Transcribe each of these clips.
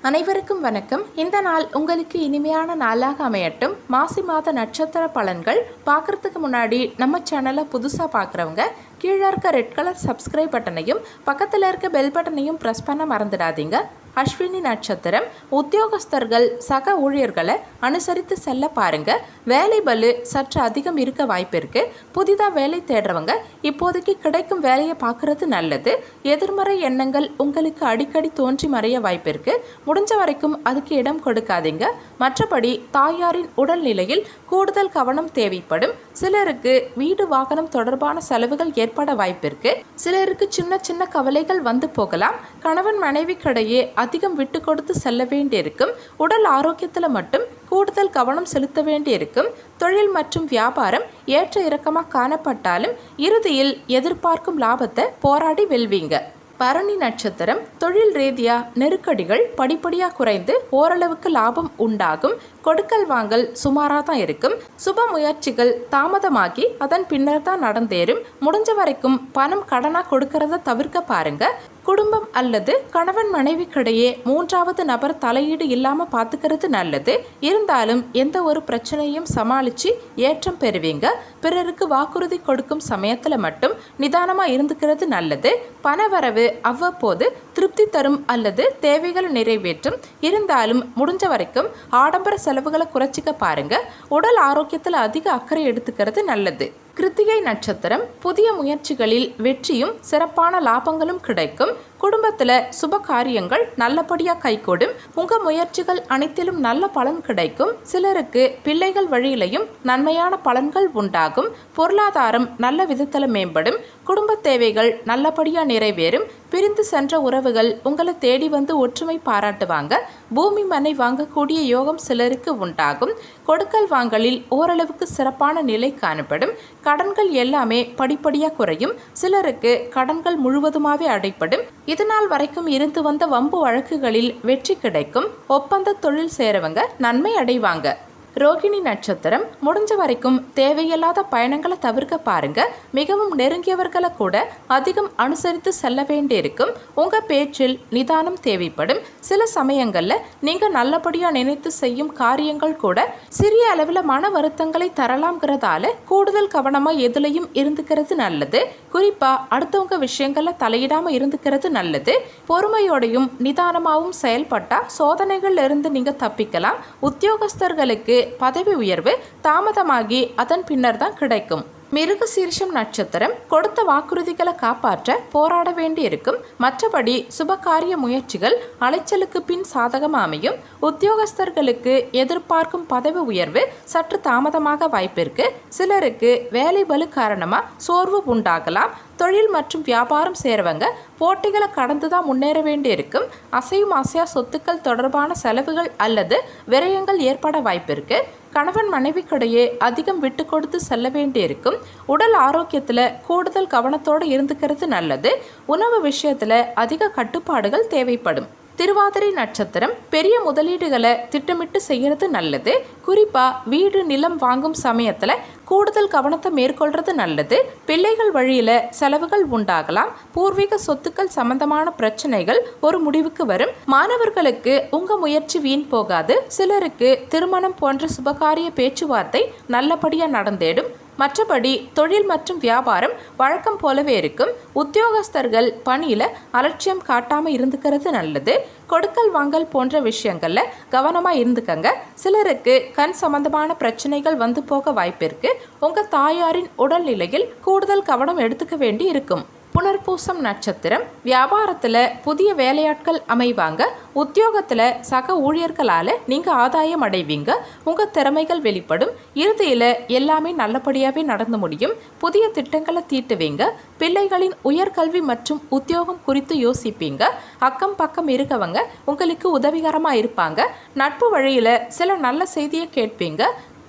அனைவருக்கும் வணக்கம். இந்த நாள் உங்களுக்கு இனிமையான நாளாக அமையட்டும். மாசி மாத நட்சத்திர பலன்கள் பார்க்குறதுக்கு முன்னாடி நம்ம சேனலை புதுசாக பார்க்குறவங்க கீழே இருக்க ரெட் கலர் சப்ஸ்கிரைப் பட்டனையும் பக்கத்தில் இருக்க பெல் பட்டனையும் ப்ரெஸ் பண்ண மறந்துடாதீங்க. அஸ்வினி நட்சத்திரம் உத்தியோகஸ்தர்கள் சக ஊழியர்களை அனுசரித்து செல்ல பாருங்க. வேலை பளு சற்று அதிகம் இருக்க வாய்ப்பு இருக்கு. புதிதாக வேலை தேடுறவங்க இப்போதைக்கு கிடைக்கும் வேலையை பார்க்கறது நல்லது. எதிர்மறை எண்ணங்கள் உங்களுக்கு அடிக்கடி தோன்றி மறைய வாய்ப்பு இருக்கு. முடிஞ்ச வரைக்கும் அதுக்கு இடம் கொடுக்காதீங்க. மற்றபடி தாயாரின் உடல்நிலையில் கூடுதல் கவனம் தேவைப்படும். சிலருக்கு வீடு வாகனம் தொடர்பான செலவுகள் ஏற்பட வாய்ப்பு இருக்கு. சிலருக்கு சின்ன சின்ன கவலைகள் வந்து போகலாம். கணவன் மனைவிக்கிடையே அதிகம் விட்டு கொடுத்து செல்ல வேண்டியிருக்கும். உடல் ஆரோக்கியத்தில் மட்டும் கூடுதல் கவனம் செலுத்த வேண்டியிருக்கும். தொழில் மற்றும் வியாபாரம் ஏற்ற இறக்கமாக காணப்பட்டாலும் இறுதியில் எதிர்பார்க்கும் லாபத்தை போராடி வெல்வீங்க. பரணி நட்சத்திரம் தொழில் ரீதியா நெருக்கடிகள் படிப்படியாக குறைந்து ஓரளவுக்கு லாபம் உண்டாகும். கொடுக்கல் வாங்கல் சுமாராக தான் இருக்கும். சுப முயற்சிகள் தாமதமாகி அதன் பின்னர் தான் நடந்தேறும். முடிஞ்ச வரைக்கும் பணம் கடனாக கொடுக்கறத தவிர்க்க பாருங்க. குடும்பம் அல்லது கணவன் மனைவிக்கிடையே மூன்றாவது நபர் தலையீடு இல்லாமல் பார்த்துக்கிறது நல்லது. இருந்தாலும் எந்த ஒரு பிரச்சனையும் சமாளித்து ஏற்றம் பெறுவீங்க. பிறருக்கு வாக்குறுதி கொடுக்கும் சமயத்தில் மட்டும் நிதானமாக இருந்துக்கிறது நல்லது. பணவரவு அவ்வப்போது திருப்தி தரும் அல்லது தேவைகளை நிறைவேற்றும். இருந்தாலும் முடிஞ்ச வரைக்கும் ஆடம்பர செலவுகளை குறைச்சிக்க பாருங்க. உடல் ஆரோக்கியத்தில் அதிக அக்கறை எடுத்துக்கிறது நல்லது. கிருத்திகை நட்சத்திரம் புதிய முயற்சிகளில் வெற்றியும் சிறப்பான லாபங்களும் கிடைக்கும். குடும்பத்தில் சுப காரியங்கள் நல்லபடியாக கைகூடும். உங்கள் முயற்சிகள் அனைத்திலும் நல்ல பலன் கிடைக்கும். சிலருக்கு பிள்ளைகள் வழியிலையும் நன்மையான பலன்கள் உண்டாகும். பொருளாதாரம் நல்ல விதத்தில் மேம்படும். குடும்ப தேவைகள் நல்லபடியாக நிறைவேறும். பிரிந்து சென்ற உறவுகள் உங்களை தேடி வந்து ஒற்றுமை பாராட்டுவாங்க. பூமி மனை வாங்கக்கூடிய யோகம் சிலருக்கு உண்டாகும். கொடுக்கல் வாங்கலில் ஓரளவுக்கு சிறப்பான நிலை காணப்படும். கடன்கள் எல்லாமே படிப்படியாக குறையும். சிலருக்கு கடன்கள் முழுவதுமாகவே அடைப்படும். இதனால் வரைக்கும் இருந்து வந்த வம்பு வழக்குகளில் வெற்றி கிடைக்கும். ஒப்பந்த தொழில் சேரவங்க நன்மை அடைவாங்க. ரோகிணி நட்சத்திரம் முடிஞ்ச வரைக்கும் தேவையில்லாத பயணங்களை தவிர்க்க பாருங்க. மிகவும் நெருங்கியவர்களை கூட அதிகம் அனுசரித்து செல்ல வேண்டியிருக்கும். உங்க பேச்சில் நிதானம் தேவைப்படும். சில சமயங்களில் நீங்க நல்லபடியா நினைத்து செய்யும் காரியங்கள் கூட சிறிய அளவில் மன வருத்தங்களை தரலாம்ங்கிறதால கூடுதல் கவனமா எதுலையும் இருந்துக்கிறது நல்லது. குறிப்பா அடுத்தவங்க விஷயங்களை தலையிடாம இருந்துக்கிறது நல்லது. பொறுமையோடையும் நிதானமாகவும் செயல்பட்டா சோதனைகள்ல இருந்து நீங்க தப்பிக்கலாம். உத்தியோகஸ்தர்களுக்கு பதவி உயர்வு தாமதமாகி அதன் பின்னர் தான் கிடைக்கும். மிருகசீரிஷம் நட்சத்திரம் கொடுத்த வாக்குறுதிகளை காப்பாற்ற போராட வேண்டியிருக்கும். மற்றபடி சுபகாரிய முயற்சிகள் அலைச்சலுக்கு பின் சாதகம் அமையும். உத்தியோகஸ்தர்களுக்கு எதிர்பார்க்கும் பதவி உயர்வு சற்று தாமதமாக வாய்ப்பிருக்கு. சிலருக்கு வேலை பளு காரணமாக சோர்வு உண்டாகலாம். தொழில் மற்றும் வியாபாரம் சேரவங்க போட்டிகளை கடந்து தான் முன்னேற வேண்டியிருக்கும். அசையும் அசையா சொத்துக்கள் தொடர்பான செலவுகள் அல்லது விரயங்கள் ஏற்பட வாய்ப்பிருக்கு. கணவன் மனைவிக்கிடையே அதிகம் விட்டு கொடுத்து செல்ல வேண்டியிருக்கும். உடல் ஆரோக்கியத்தில் கூடுதல் கவனத்தோடு இருந்துக்கிறது நல்லது. உணவு விஷயத்தில் அதிக கட்டுப்பாடுகள் தேவைப்படும். திருவாதிரை நட்சத்திரம் பெரிய முதலீடுகளை திட்டமிட்டு செய்கிறது நல்லது. குறிப்பாக வீடு நிலம் வாங்கும் சமயத்தில் கூடுதல் கவனத்தை மேற்கொள்வது நல்லது. பிள்ளைகள் வழியில் செலவுகள் உண்டாகலாம். பூர்வீக சொத்துக்கள் சம்பந்தமான பிரச்சனைகள் ஒரு முடிவுக்கு வரும். மாணவர்களுக்கு உங்கள் முயற்சி வீண் போகாது. சிலருக்கு திருமணம் போன்ற சுபகாரிய பேச்சுவார்த்தை நல்லபடியாக நடந்தேடும். மற்றபடி தொழில் மற்றும் வியாபாரம் வழக்கம் போலவே இருக்கும். உத்தியோகஸ்தர்கள் பணியில் அலட்சியம் காட்டாமல் இருந்துக்கிறது நல்லது. கொடுக்கல் வாங்கல் போன்ற விஷயங்களில் கவனமாக இருந்துக்கங்க. சிலருக்கு கண் சம்பந்தமான பிரச்சனைகள் வந்து போக வாய்ப்பிருக்கு. உங்கள் தாயாரின் உடல்நிலையில் கூடுதல் கவனம் எடுத்துக்க வேண்டி இருக்கும். புனர்பூசம் நட்சத்திரம் வியாபாரத்தில் புதிய வேலையாட்கள் அமைவாங்க. உத்தியோகத்தில் சக ஊழியர்களால் நீங்கள் ஆதாயம் அடைவீங்க. உங்கள் திறமைகள் வெளிப்படும். இறுதியில் எல்லாமே நல்லபடியாகவே நடந்து முடியும். புதிய திட்டங்களை தீட்டுவீங்க. பிள்ளைகளின் உயர்கல்வி மற்றும் உத்தியோகம் குறித்து யோசிப்பீங்க. அக்கம் பக்கம் இருக்கவங்க உங்களுக்கு உதவிகரமாக இருப்பாங்க. நட்பு வழியில் சில நல்ல செய்தியை கேட்பீங்க.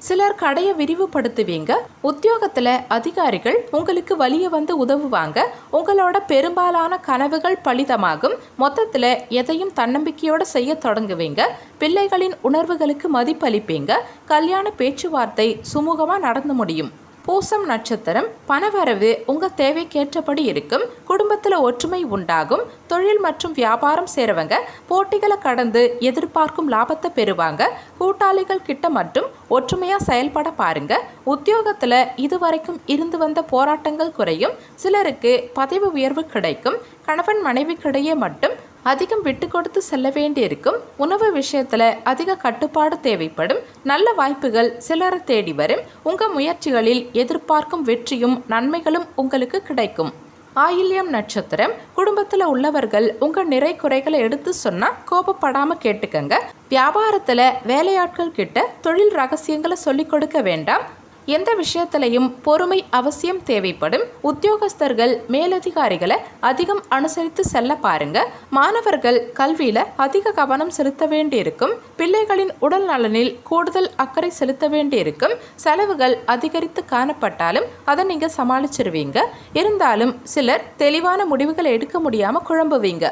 சிலர் கடையை விரிவுபடுத்துவீங்க. உத்தியோகத்தில் அதிகாரிகள் உங்களுக்கு வலிய வந்து உதவுவாங்க. உங்களோட பெரும்பாலான கனவுகள் பலிதமாகும். மொத்தத்தில் எதையும் தன்னம்பிக்கையோடு செய்ய தொடங்குவீங்க. பிள்ளைகளின் உணர்வுகளுக்கு மதிப்பளிப்பீங்க. கல்யாண பேச்சுவார்த்தை சுமூகமாக நடந்து முடியும். பூசம் நட்சத்திரம் பணவரவு உங்க தேவைக்கேற்றபடி இருக்கும். குடும்பத்தில் ஒற்றுமை உண்டாகும். தொழில் மற்றும் வியாபாரம் சேரவங்க போட்டிகளை கடந்து எதிர்பார்க்கும் லாபத்தை பெறுவாங்க. கூட்டாளிகள் கிட்ட மற்றும் ஒற்றுமையா செயல்பட பாருங்க. உத்தியோகத்தில் இதுவரைக்கும் இருந்து வந்த போராட்டங்கள் குறையும். சிலருக்கு பதவி உயர்வு கிடைக்கும். கணவன் மனைவிக்கிடையே மட்டும் அதிகம் விட்டு கொடுத்து செல்ல வேண்டியிருக்கும். உணவு விஷயத்தில் அதிக கட்டுப்பாடு தேவைப்படும். நல்ல வாய்ப்புகள் சிலரை தேடி வரும். உங்கள் முயற்சிகளில் எதிர்பார்க்கும் வெற்றியும் நன்மைகளும் உங்களுக்கு கிடைக்கும். ஆயில்யம் நட்சத்திரம் குடும்பத்தில் உள்ளவர்கள் உங்கள் நிறை குறைகளை எடுத்து சொன்னால் கோபப்படாமல் கேட்டுக்கங்க. வியாபாரத்தில் வேலையாட்கள் கிட்ட தொழில் ரகசியங்களை சொல்லிக் கொடுக்க வேண்டாம். எந்த விஷயத்திலையும் பொறுமை அவசியம் தேவைப்படும். உத்தியோகஸ்தர்கள் மேலதிகாரிகளை அதிகம் அனுசரித்து செல்ல பாருங்க. மாணவர்கள் கல்வியில் அதிக கவனம் செலுத்த வேண்டியிருக்கும். பிள்ளைகளின் உடல் நலனில் கூடுதல் அக்கறை செலுத்த வேண்டியிருக்கும். செலவுகள் அதிகரித்து காணப்பட்டாலும் அதை நீங்கள் சமாளிச்சிருவீங்க. இருந்தாலும் சிலர் தெளிவான முடிவுகளை எடுக்க முடியாமல் குழம்புவீங்க.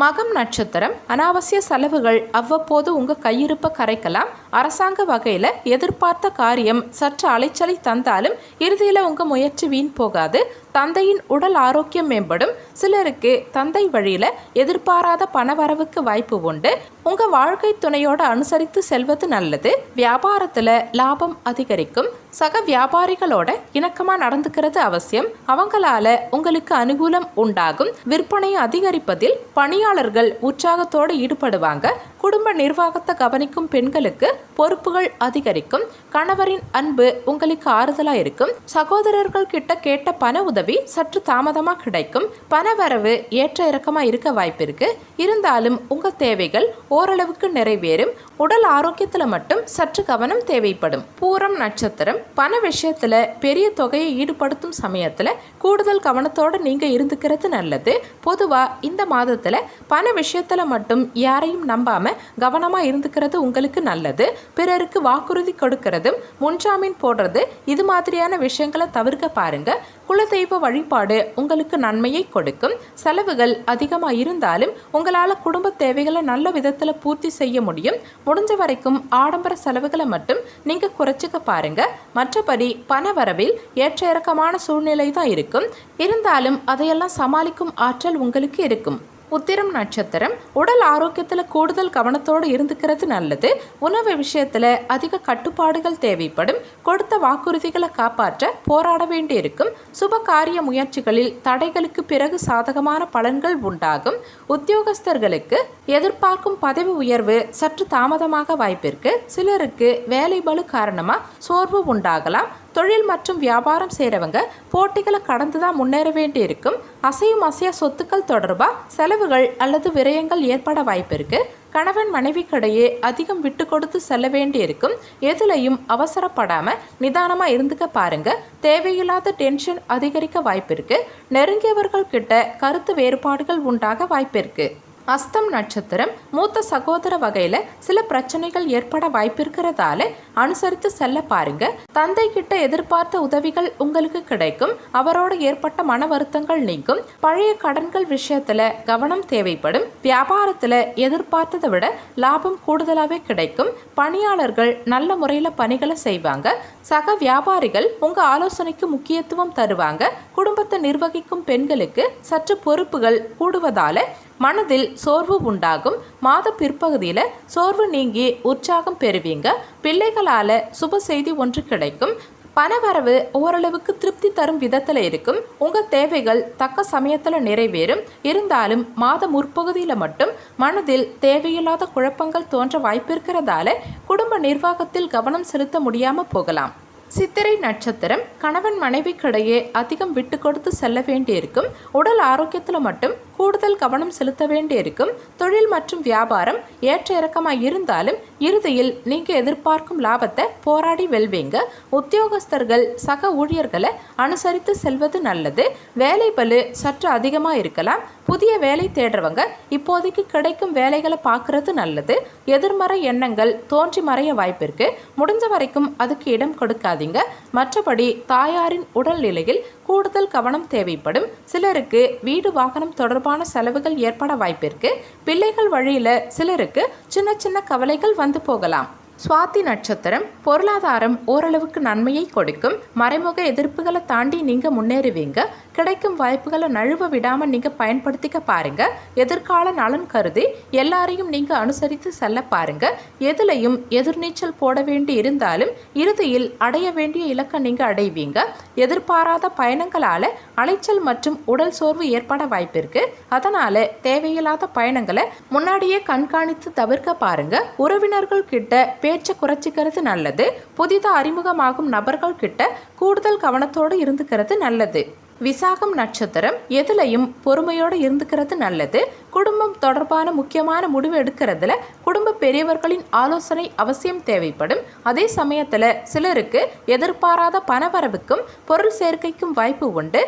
மகம் நட்சத்திரம் அனாவசிய செலவுகள் அவ்வப்போது உங்கள் கையிருப்பை கரைக்கலாம். அரசாங்க வகையில் எதிர்பார்த்த காரியம் சற்று அலைச்சலை தந்தாலும் இறுதியில் உங்கள் முயற்சி வீண் போகாது. தந்தையின் உடல் ஆரோக்கியம் மேம்படும். சிலருக்கு தந்தை வழியில் எதிர்பாராத பணவரவுக்கு வாய்ப்பு உண்டு. உங்கள் வாழ்க்கை துணையோடு அனுசரித்து செல்வது நல்லது. வியாபாரத்தில் லாபம் அதிகரிக்கும். சக வியாபாரிகளோட இணக்கமாக நடந்துக்கிறது அவசியம். அவங்களால உங்களுக்கு அனுகூலம் உண்டாகும். விற்பனை அதிகரிப்பதில் பணியாளர்கள் உற்சாகத்தோடு ஈடுபடுவாங்க. குடும்ப நிர்வாகத்தை கவனிக்கும் பெண்களுக்கு பொறுப்புகள் அதிகரிக்கும். கணவரின் அன்பு உங்களுக்கு ஆறுதலாக இருக்கும். சகோதரர்கள் கிட்ட கேட்ட பண உதவி சற்று தாமதமாக கிடைக்கும். பணவரவு ஏற்ற இறக்கமாக இருக்க வாய்ப்பு இருக்கு. இருந்தாலும் உங்கள் தேவைகள் ஓரளவுக்கு நிறைவேறும். உடல் ஆரோக்கியத்தில் மட்டும் சற்று கவனம் தேவைப்படும். பூரம் நட்சத்திரம் பண விஷயத்தில் பெரிய தொகையை ஈடுபடுத்தும் சமயத்தில் கூடுதல் கவனத்தோடு நீங்கள் இருந்துக்கிறது நல்லது. பொதுவாக இந்த மாதத்தில் பண விஷயத்தில் மட்டும் யாரையும் நம்பாமல் கவனமாக இருந்துக்கிறது உங்களுக்கு நல்லது. பிறருக்கு வாக்குறுதி கொடுக்கறதும் முன்ஜாமீன் போடுறது இது மாதிரியான விஷயங்களை தவிர்க்க பாருங்க. குலதெய்வ வழிபாடு உங்களுக்கு நன்மையை கொடுக்கும். செலவுகள் அதிகமாக இருந்தாலும் உங்களால் குடும்ப தேவைகளை நல்ல விதத்தில் பூர்த்தி செய்ய முடியும். முடிஞ்ச வரைக்கும் ஆடம்பர செலவுகளை மட்டும் நீங்கள் குறைச்சிக்க பாருங்க. மற்றபடி பண வரவில் ஏற்ற இறக்கமான சூழ்நிலை தான் இருக்கும். இருந்தாலும் அதையெல்லாம் சமாளிக்கும் ஆற்றல் உங்களுக்கு இருக்கும். உத்திரம் நட்சத்திரம் உடல் ஆரோக்கியத்தில் கூடுதல் கவனத்தோடு இருந்துக்கிறது நல்லது. உணவு விஷயத்தில் அதிக கட்டுப்பாடுகள் தேவைப்படும். கொடுத்த வாக்குறுதிகளை காப்பாற்ற போராட வேண்டியிருக்கும். சுப காரிய முயற்சிகளில் தடைகளுக்கு பிறகு சாதகமான பலன்கள் உண்டாகும். உத்தியோகஸ்தர்களுக்கு எதிர்பார்க்கும் பதவி உயர்வு சற்று தாமதமாக வாய்ப்பிருக்கு. சிலருக்கு வேலை பளு காரணமாக சோர்வு உண்டாகலாம். தொழில் மற்றும் வியாபாரம் செய்கிறவங்க போட்டிகளை கடந்து தான் முன்னேற வேண்டியிருக்கும். அசையும் அசையா சொத்துக்கள் தொடர்பாக செலவுகள் அல்லது விரயங்கள் ஏற்பட வாய்ப்பு இருக்கு. கணவன் மனைவிக்கிடையே அதிகம் விட்டு கொடுத்து செல்ல வேண்டியிருக்கும். எதுலையும் அவசரப்படாமல் நிதானமாக இருந்துக்க பாருங்க. தேவையில்லாத டென்ஷன் அதிகரிக்க வாய்ப்பு இருக்கு. நெருங்கியவர்கள் கிட்ட கருத்து வேறுபாடுகள் உண்டாக வாய்ப்பு இருக்கு. அஸ்தம் நட்சத்திரம் மூத்த சகோதர வகையில் சில பிரச்சனைகள் ஏற்பட வாய்ப்பிருக்கிறதால அனுசரித்து செல்ல பாருங்க. தந்தை கிட்ட எதிர்பார்த்த உதவிகள் உங்களுக்கு கிடைக்கும். அவரோடு ஏற்பட்ட மன வருத்தங்கள் நீங்கும். பழைய கடன்கள் விஷயத்துல கவனம் தேவைப்படும். வியாபாரத்தில் எதிர்பார்த்ததை விட லாபம் கூடுதலாகவே கிடைக்கும். பணியாளர்கள் நல்ல முறையில் பணிகளை செய்வாங்க. சக வியாபாரிகள் உங்கள் ஆலோசனைக்கு முக்கியத்துவம் தருவாங்க. குடும்பத்தை நிர்வகிக்கும் பெண்களுக்கு சற்று பொறுப்புகள் கூடுவதால மனதில் சோர்வு உண்டாகும். மாத பிற்பகுதியில் சோர்வு நீங்கி உற்சாகம் பெறுவீங்க. பிள்ளைகளால் சுப செய்தி ஒன்று கிடைக்கும். பணவரவு ஓரளவுக்கு திருப்தி தரும் விதத்தில் இருக்கும். உங்கள் தேவைகள் தக்க சமயத்தில் நிறைவேறும். இருந்தாலும் மாத முற்பகுதியில் மட்டும் மனதில் தேவையில்லாத குழப்பங்கள் தோன்ற வாய்ப்பிருக்கிறதால குடும்ப நிர்வாகத்தில் கவனம் செலுத்த முடியாமல் போகலாம். சித்திரை நட்சத்திரம் கணவன் மனைவிக்கிடையே அதிகம் விட்டு கொடுத்து செல்ல வேண்டியிருக்கும். உடல் ஆரோக்கியத்தில் மட்டும் கூடுதல் கவனம் செலுத்த வேண்டியிருக்கும். தொழில் மற்றும் வியாபாரம் ஏற்ற இறக்கமாக இருந்தாலும் இறுதியில் நீங்கள் எதிர்பார்க்கும் லாபத்தை போராடி வெல்வீங்க. உத்தியோகஸ்தர்கள் சக ஊழியர்களை அனுசரித்து செல்வது நல்லது. வேலை பளு சற்று அதிகமாக இருக்கலாம். புதிய வேலை தேடுறவங்க இப்போதைக்கு கிடைக்கும் வேலைகளை பார்க்கறது நல்லது. எதிர்மறை எண்ணங்கள் தோன்றி மறைய வாய்ப்பிருக்கு. முடிஞ்ச வரைக்கும் அதுக்கு இடம் கொடுக்காதீங்க. மற்றபடி தாயாரின் உடல்நிலையில் கூடுதல் கவனம் தேவைப்படும். சிலருக்கு வீடு வாகனம் தொடர்பான செலவுகள் ஏற்பட வாய்ப்பிருக்கு. பிள்ளைகள் வழியில் சிலருக்கு சின்ன சின்ன கவலைகள் வந்து போகலாம். சுவாதி நட்சத்திரம் பொருளாதாரம் ஓரளவுக்கு நன்மையை கொடுக்கும். மறைமுக எதிர்ப்புகளை தாண்டி நீங்கள் முன்னேறுவீங்க. கிடைக்கும் வாய்ப்புகளை நழுவ விடாமல் நீங்கள் பயன்படுத்திக்க பாருங்க. எதிர்கால நலன் கருதி எல்லாரையும் நீங்கள் அனுசரித்து செல்ல பாருங்க. எதுலையும் எதிர்நீச்சல் போட வேண்டி இருந்தாலும் இறுதியில் அடைய வேண்டிய இலக்கை நீங்கள் அடைவீங்க. எதிர்பாராத பயணங்களால் அலைச்சல் மற்றும் உடல் சோர்வு ஏற்பட வாய்ப்பிருக்கு. அதனால தேவையில்லாத பயணங்களை முன்னாடியே கண்காணித்து தவிர்க்க பாருங்க. உறவினர்கள் கிட்ட பேச்சை குறைச்சிக்கிறது நல்லது. புதிதாக அறிமுகமாகும் நபர்கள் கிட்ட கூடுதல் கவனத்தோடு இருந்துக்கிறது நல்லது. விசாகம் நட்சத்திரம் எதுலையும் பொறுமையோடு இருந்துக்கிறது நல்லது. குடும்பம் தொடர்பான முக்கியமான முடிவு எடுக்கிறதுல குடும்ப பெரியவர்களின் ஆலோசனை அவசியம் தேவைப்படும். அதே சமயத்தில் சிலருக்கு எதிர்பாராத பணவரவுக்கும் பொருள் சேர்க்கைக்கும் வாய்ப்பு உண்டு.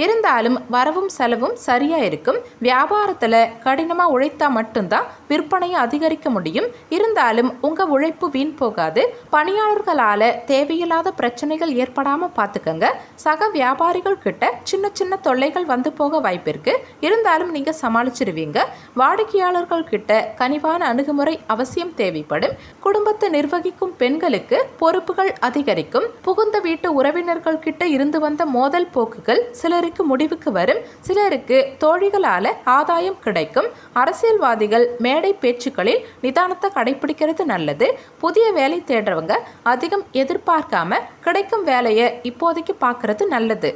இருந்தாலும் வரவும் செலவும் சரியா இருக்கும். வியாபாரத்தில் கடினமாக உழைத்தா மட்டும்தான் விற்பனையை அதிகரிக்க முடியும். இருந்தாலும் உங்கள் உழைப்பு வீண் போகாது. பணியாளர்களால் தேவையில்லாத பிரச்சனைகள் ஏற்படாமல் பார்த்துக்கங்க. சக வியாபாரிகள் கிட்ட சின்ன சின்ன தொல்லைகள் வந்து போக வாய்ப்பிருக்கு. இருந்தாலும் நீங்கள் சமாளிச்சிருவீங்க. வாடிக்கையாளர்கள் கிட்ட கனிவான அணுகுமுறை அவசியம் தேவைப்படும். குடும்பத்தை நிர்வகிக்கும் பெண்களுக்கு பொறுப்புகள் அதிகரிக்கும். புகுந்த வீட்டு உறவினர்கள் கிட்ட இருந்து வந்த மோதல் போக்குகள் சிலருக்கு முடிவுக்கு வரும். சிலருக்கு தோழிகளால ஆதாயம் கிடைக்கும். அரசியல்வாதிகள் மேடை பேச்சுக்களில் நிதானத்தை கடைபிடிக்கிறது நல்லது. புதிய வேலை தேடுறவங்க அதிகம் எதிர்பார்க்காம கிடைக்கும் வேலையை இப்போதைக்கு பார்க்கறது நல்லது.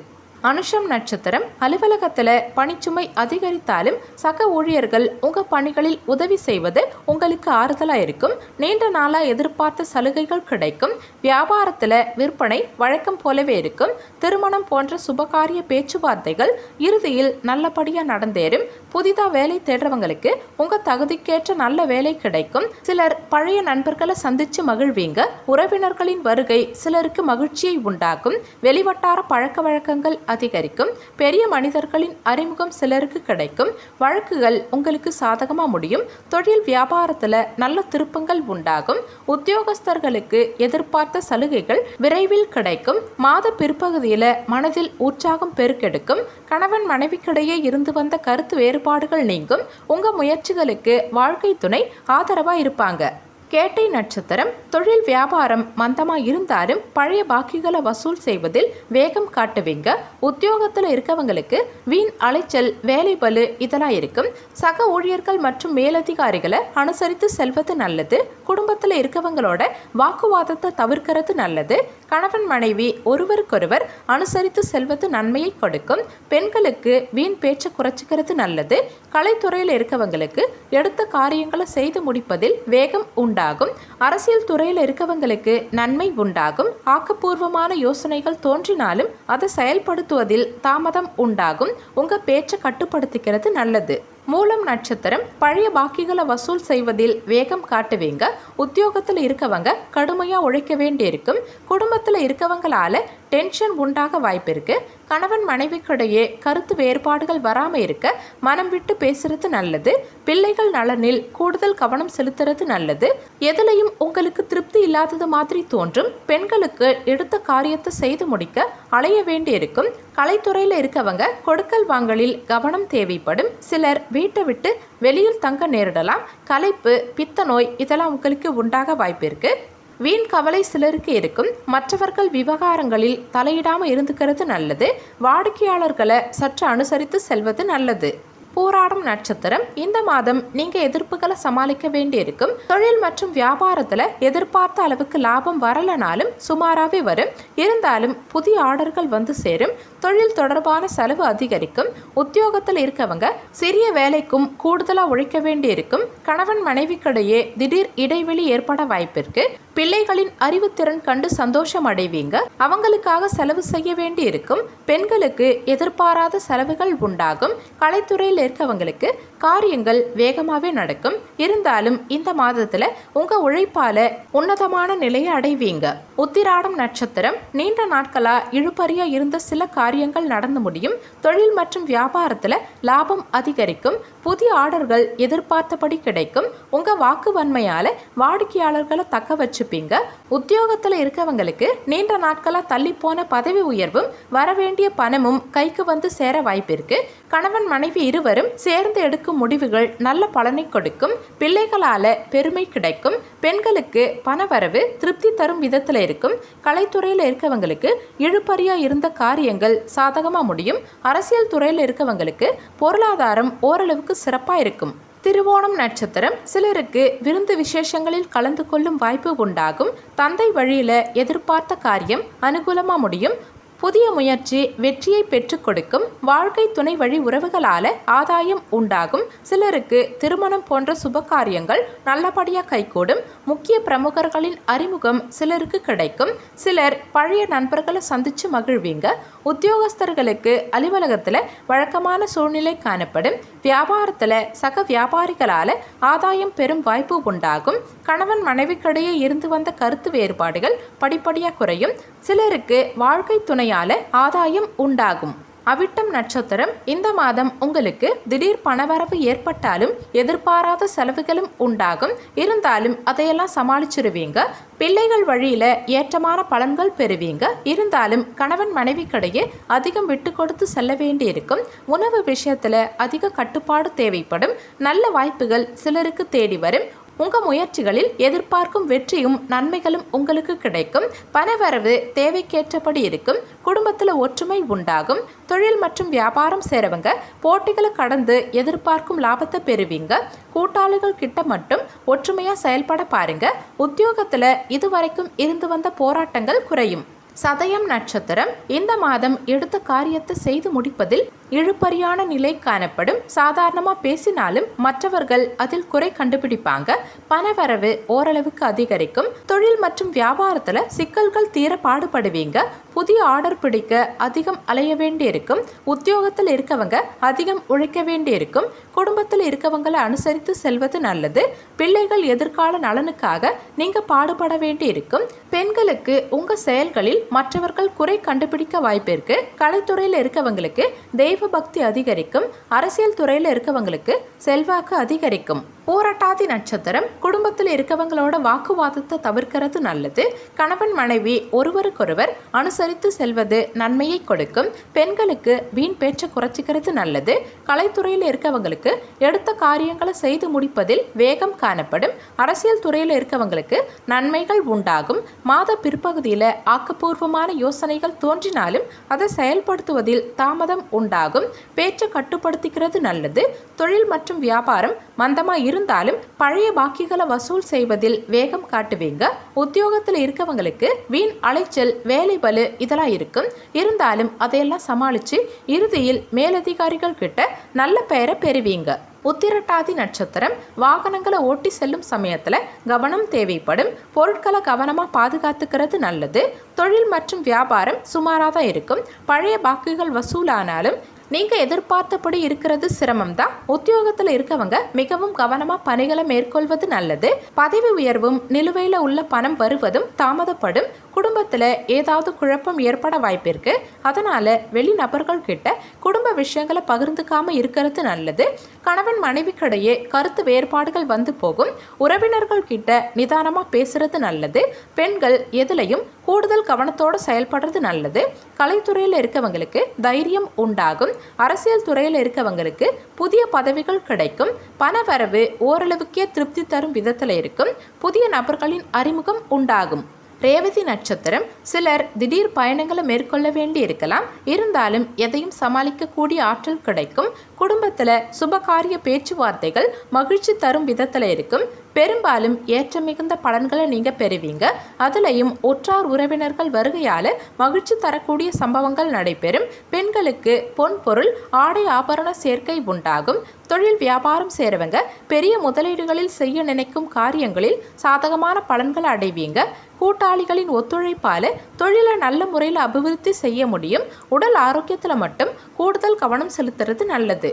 அனுஷம் நட்சத்திரம் அலுவலகத்தில் பணிச்சுமை அதிகரித்தாலும் சக ஊழியர்கள் உங்கள் பணிகளில் உதவி செய்வது உங்களுக்கு ஆறுதலாக இருக்கும். நீண்ட நாளாக எதிர்பார்த்த சலுகைகள் கிடைக்கும். வியாபாரத்தில் விற்பனை வழக்கம் போலவே இருக்கும். திருமணம் போன்ற சுபகாரிய பேச்சுவார்த்தைகள் இறுதியில் நல்லபடியாக நடந்தேறும். புதிதாக வேலை தேடுறவங்களுக்கு உங்கள் தகுதிக்கேற்ற நல்ல வேலை கிடைக்கும். சிலர் பழைய நண்பர்களை சந்தித்து மகிழ்வீங்க. உறவினர்களின் வருகை சிலருக்கு மகிழ்ச்சியை உண்டாக்கும். வெளிவட்டார பழக்க வழக்கங்கள் அதிகரிக்கும். பெரிய மனிதர்களின் அறிமுகம் சிலருக்கு கிடைக்கும். வழக்குகள் உங்களுக்கு சாதகமாக முடியும். தொழில் வியாபாரத்தில் நல்ல திருப்பங்கள் உண்டாகும். உத்தியோகஸ்தர்களுக்கு எதிர்பார்த்த சலுகைகள் விரைவில் கிடைக்கும். மாத பிற்பகுதியில் மனதில் உற்சாகம் பெருக்கெடுக்கும். கணவன் மனைவிக்கிடையே இருந்து வந்த கருத்து வேறுபாடுகள் நீங்கும். உங்கள் முயற்சிகளுக்கு வாழ்க்கை துணை ஆதரவாக இருப்பாங்க. கேட்டை நட்சத்திரம் தொழில் வியாபாரம் மந்தமாக இருந்தாலும் பழைய பாக்கிகளை வசூல் செய்வதில் வேகம் காட்டுவீங்க. உத்தியோகத்தில் இருக்கவங்களுக்கு வீண் அலைச்சல் வேலை பளு இதெல்லாம் இருக்கும். சக ஊழியர்கள் மற்றும் மேலதிகாரிகளை அனுசரித்து செல்வது நல்லது. குடும்பத்தில் இருக்கவங்களோட வாக்குவாதத்தை தவிர்க்கிறது நல்லது. கணவன் மனைவி ஒருவருக்கொருவர் அனுசரித்து செல்வது நன்மையை கொடுக்கும். பெண்களுக்கு வீண் பேச்சை குறைச்சிக்கிறது நல்லது. கலைத்துறையில் இருக்கவங்களுக்கு எடுத்த காரியங்களை செய்து முடிப்பதில் வேகம் உண்டாகும். அரசியல் துறையில் இருக்கவங்களுக்கு நன்மை உண்டாகும். ஆக்கப்பூர்வமான யோசனைகள் தோன்றினாலும் அதை செயல்படுத்துவதில் தாமதம் உண்டாகும். உங்க பேச்சை கட்டுப்படுத்திக்கிறது நல்லது. மூலம் நட்சத்திரம் பழைய பாக்கிகளை வசூல் செய்வதில் வேகம் காட்டுவீங்க. உத்தியோகத்தில் இருக்கவங்க கடுமையாக உழைக்க வேண்டியிருக்கும். குடும்பத்தில் இருக்கவங்களால டென்ஷன் உண்டாக வாய்ப்பு இருக்கு. கணவன் மனைவிக்கிடையே கருத்து வேறுபாடுகள் வராமல் இருக்க மனம் விட்டு பேசுறது நல்லது. பிள்ளைகள் நலனில் கூடுதல் கவனம் செலுத்துறது நல்லது. எதுலையும் உங்களுக்கு திருப்தி இல்லாதது மாதிரி தோன்றும். பெண்களுக்கு எடுத்த காரியத்தை செய்து முடிக்க அலைய வேண்டியிருக்கும். கலைத்துறையில் இருக்கவங்க கொடுக்கல் வாங்கலில் கவனம் தேவைப்படும். சிலர் வீட்டை விட்டு வெளியில் தங்க நேரிடலாம். களைப்பு பித்த நோய் இதெல்லாம் உங்களுக்கு உண்டாக வாய்ப்பு இருக்கு. வீண் கவலை சிலருக்கு இருக்கும். மற்றவர்கள் விவகாரங்களில் தலையிடாமல் இருந்துக்கிறது நல்லது. வாடிக்கையாளர்களை சற்று அனுசரித்து செல்வது நல்லது. போராடும் நட்சத்திரம் இந்த மாதம் நீங்க எதிர்ப்புகளை சமாளிக்க வேண்டியிருக்கும். தொழில் மற்றும் வியாபாரத்துல எதிர்பார்த்த அளவுக்கு லாபம் வரலனாலும் சுமாராகவே வரும். இருந்தாலும் புதிய ஆர்டர்கள் வந்து சேரும். தொழில் தொடர்பான செலவு அதிகரிக்கும். உத்தியோகத்தில் இருக்கவங்க சிறிய வேலைக்கும் கூடுதலாக உழைக்க வேண்டியிருக்கும். கணவன் மனைவிக்கிடையே திடீர் இடைவெளி ஏற்பட வாய்ப்பிருக்கு. பிள்ளைகளின் அறிவுத்திறன் கண்டு சந்தோஷம் அடைவீங்க. அவங்களுக்காக செலவு செய்ய வேண்டி இருக்கும். பெண்களுக்கு எதிர்பாராத செலவுகள் உண்டாகும். கலைத்துறையில் இருக்கவங்களுக்கு காரியங்கள் வேகமாகவே நடக்கும். இருந்தாலும் இந்த மாதத்துல உங்க உழைப்பால உன்னதமான நிலையை அடைவீங்க. உத்திராடம் நட்சத்திரம் நீண்ட நாட்களா இழுபறியா இருந்த சில காரியங்கள் நடந்து முடியும். தொழில் மற்றும் வியாபாரத்துல லாபம் அதிகரிக்கும். புதிய ஆர்டர்கள் எதிர்பார்த்தபடி கிடைக்கும். உங்க வாக்குவன்மையால வாடிக்கையாளர்களை தக்க வச்சுப்பீங்க. உத்தியோகத்தில் இருக்கவங்களுக்கு நீண்ட நாட்களா தள்ளி போன பதவி உயர்வும் வரவேண்டிய பணமும் கைக்கு வந்து சேர வாய்ப்பிருக்கு. கணவன் மனைவி இருவர் இருவரும் சேர்ந்து எடுக்கும் முடிவுகள் நல்ல பலனை கொடுக்கும். பிள்ளைகளால பெருமை கிடைக்கும். பெண்களுக்கு பணவரவு திருப்தி தரும் விதத்தில் இருக்கும். கலைத்துறையில் இருக்கவங்களுக்கு இழுபறியா இருந்த காரியங்கள் சாதகமாக முடியும். அரசியல் துறையில் இருக்கவங்களுக்கு பொருளாதாரம் ஓரளவுக்கு சிறப்பாக இருக்கும். திருவோணம் நட்சத்திரம் சிலருக்கு விருந்து விசேஷங்களில் கலந்து கொள்ளும் வாய்ப்பு உண்டாகும். தந்தை வழியில் எதிர்பார்த்த காரியம் அனுகூலமாக முடியும். புதிய முயற்சி வெற்றியை பெற்றுக் கொடுக்கும். வாழ்க்கை துணை வழி உறவுகளால் ஆதாயம் உண்டாகும். சிலருக்கு திருமணம் போன்ற சுப காரியங்கள் நல்லபடியாக கைகூடும். முக்கிய பிரமுகர்களின் அறிமுகம் சிலருக்கு கிடைக்கும். சிலர் பழைய நண்பர்களை சந்தித்து மகிழ்வீங்க. உத்தியோகஸ்தர்களுக்கு அலுவலகத்தில் வழக்கமான சூழ்நிலை காணப்படும். வியாபாரத்தில் சக வியாபாரிகளால் ஆதாயம் பெறும் வாய்ப்பு உண்டாகும். கணவன் மனைவிக்கிடையே இருந்து வந்த கருத்து வேறுபாடுகள் படிப்படியாக குறையும். சிலருக்கு வாழ்க்கை துணையால் ஆதாயம் உண்டாகும். அவிட்டம் நட்சத்திரம் இந்த மாதம் உங்களுக்கு திடீர் பணவரவு ஏற்பட்டாலும் எதிர்பாராத செலவுகளும் உண்டாகும். இருந்தாலும் அதையெல்லாம் சமாளிச்சிருவீங்க. பிள்ளைகள் வழியில் ஏற்றமான பலன்கள் பெறுவீங்க. இருந்தாலும் கணவன் மனைவிக்கிடையே அதிகம் விட்டு கொடுத்து செல்ல வேண்டியிருக்கும். உணவு விஷயத்தில் அதிக கட்டுப்பாடு தேவைப்படும். நல்ல வாய்ப்புகள் சிலருக்கு தேடி வரும். உங்கள் முயற்சிகளில் எதிர்பார்க்கும் வெற்றியும் நன்மைகளும் உங்களுக்கு கிடைக்கும். பணவரவு தேவைக்கேற்றபடி இருக்கும். குடும்பத்தில் ஒற்றுமை உண்டாகும். தொழில் மற்றும் வியாபாரம் சேரவங்க போட்டிகளை கடந்து எதிர்பார்க்கும் லாபத்தை பெறுவீங்க. கூட்டாளிகள் கிட்ட மட்டும் ஒற்றுமையாக செயல்பட பாருங்க. உத்தியோகத்தில் இதுவரைக்கும் இருந்து வந்த போராட்டங்கள் குறையும். சதயம் நட்சத்திரம் இந்த மாதம் எடுத்த காரியத்தை செய்து முடிப்பதில் இழுபறியான நிலை காணப்படும். சாதாரணமாக பேசினாலும் மற்றவர்கள் அதில் குறை கண்டுபிடிப்பாங்க. பணவரவு ஓரளவுக்கு அதிகரிக்கும். தொழில் மற்றும் வியாபாரத்தில் சிக்கல்கள் தீர பாடுபடுவீங்க. புதிய ஆர்டர் பிடிக்க அதிகம் அலைய வேண்டியிருக்கும். உத்தியோகத்தில் இருக்கவங்க அதிகம் உழைக்க வேண்டியிருக்கும். குடும்பத்தில் இருக்கவங்களை அனுசரித்து செல்வது நல்லது. பிள்ளைகள் எதிர்கால நலனுக்காக நீங்கள் பாடுபட வேண்டியிருக்கும். பெண்களுக்கு உங்கள் செயல்களில் மற்றவர்கள் குறை கண்டுபிடிக்க வாய்ப்பிருக்கு. கலைத்துறையில் இருக்கவங்களுக்கு தெய்வ பக்தி அதிகரிக்கும். அரசியல் துறையில் இருக்கவங்களுக்கு செல்வாக்கு அதிகரிக்கும். பூரட்டாதி நட்சத்திரம் குடும்பத்தில் இருக்கவங்களோட வாக்குவாதத்தை தவிர்க்கிறது நல்லது. கணவன் மனைவி ஒருவருக்கொருவர் அனுசரித்து செல்வது நன்மையை கொடுக்கும். பெண்களுக்கு வீண் பேச்சை குறைச்சிக்கிறது நல்லது. கலைத்துறையில் இருக்கவங்களுக்கு எடுத்த காரியங்களை செய்து முடிப்பதில் வேகம் காணப்படும். அரசியல் துறையில் இருக்கவங்களுக்கு நன்மைகள் உண்டாகும். மாத பிற்பகுதியில் ஆக்கப்பூர்வமான யோசனைகள் தோன்றினாலும் அதை செயல்படுத்துவதில் தாமதம் உண்டாகும். பேச்சை கட்டுப்படுத்திக்கிறது நல்லது. தொழில் மற்றும் வியாபாரம் மந்தமாக இருந்தாலும் பழைய பாக்கிகளை வசூல் செய்வதில் வேகம் காட்டுவீங்க. உத்தியோகத்தில் இருக்கவங்களுக்கு வீண் அலைச்சல் வேலை பளு இதெல்லாம் இருக்கும். இருந்தாலும் அதையெல்லாம் சமாளித்து இறுதியில் மேலதிகாரிகள் கிட்ட நல்ல பெயரை பெறுவீங்க. உத்திரட்டாதி நட்சத்திரம் வாகனங்களை ஓட்டி செல்லும் சமயத்தில் கவனம் தேவைப்படும். பொருட்களை கவனமாக பாதுகாத்துக்கிறது நல்லது. தொழில் மற்றும் வியாபாரம் சுமாராக தான் இருக்கும். பழைய பாக்குகள் வசூலானாலும் நீங்கள் எதிர்பார்த்தபடி இருக்கிறது சிரமம்தான். உத்தியோகத்தில் இருக்கவங்க மிகவும் கவனமாக பணிகளை மேற்கொள்வது நல்லது. பதவி உயர்வும் நிலுவையில் உள்ள பணம் வருவதும் தாமதப்படும். குடும்பத்தில் ஏதாவது குழப்பம் ஏற்பட வாய்ப்பிருக்கு. அதனால் வெளிநபர்கள் கிட்ட குடும்ப விஷயங்களை பகிர்ந்துக்காமல் இருக்கிறது நல்லது. கணவன் மனைவிக்கிடையே கருத்து வேறுபாடுகள் வந்து போகும். உறவினர்கள் கிட்ட நிதானமாக பேசுறது நல்லது. பெண்கள் எதுலையும் கூடுதல் கவனத்தோடு செயல்படுறது நல்லது. கலைத்துறையில் இருக்கவங்களுக்கு தைரியம் உண்டாகும். அரசியல் துறையில் இருக்கவங்களுக்கு புதிய பதவிகள் கிடைக்கும். பணவரவு ஓரளவுக்கே திருப்தி தரும் விதத்தில் இருக்கும். புதிய நபர்களின் அறிமுகம் உண்டாகும். ரேவதி நட்சத்திரம் சிலர் திடீர் பயணங்களை மேற்கொள்ள வேண்டி இருக்கலாம். இருந்தாலும் எதையும் சமாளிக்கக்கூடிய ஆற்றல் கிடைக்கும். குடும்பத்தில் சுபகாரிய பேச்சுவார்த்தைகள் மகிழ்ச்சி தரும் விதத்தில் இருக்கும். பெரும்பாலும் ஏற்ற மிகுந்த பலன்களை நீங்கள் பெறுவீங்க. அதுலேயும் உற்றார் உறவினர்கள் வருகையால் மகிழ்ச்சி தரக்கூடிய சம்பவங்கள் நடைபெறும். பெண்களுக்கு பொன் பொருள் ஆடை ஆபரண சேர்க்கை உண்டாகும். தொழில் வியாபாரம் சேரவங்க பெரிய முதலீடுகளில் செய்ய நினைக்கும் காரியங்களில் சாதகமான பலன்களை அடைவீங்க. கூட்டாளிகளின் ஒத்துழைப்பால் தொழிலை நல்ல முறையில் அபிவிருத்தி செய்ய முடியும். உடல் ஆரோக்கியத்தில் மட்டும் கூடுதல் கவனம் செலுத்துறது நல்லது.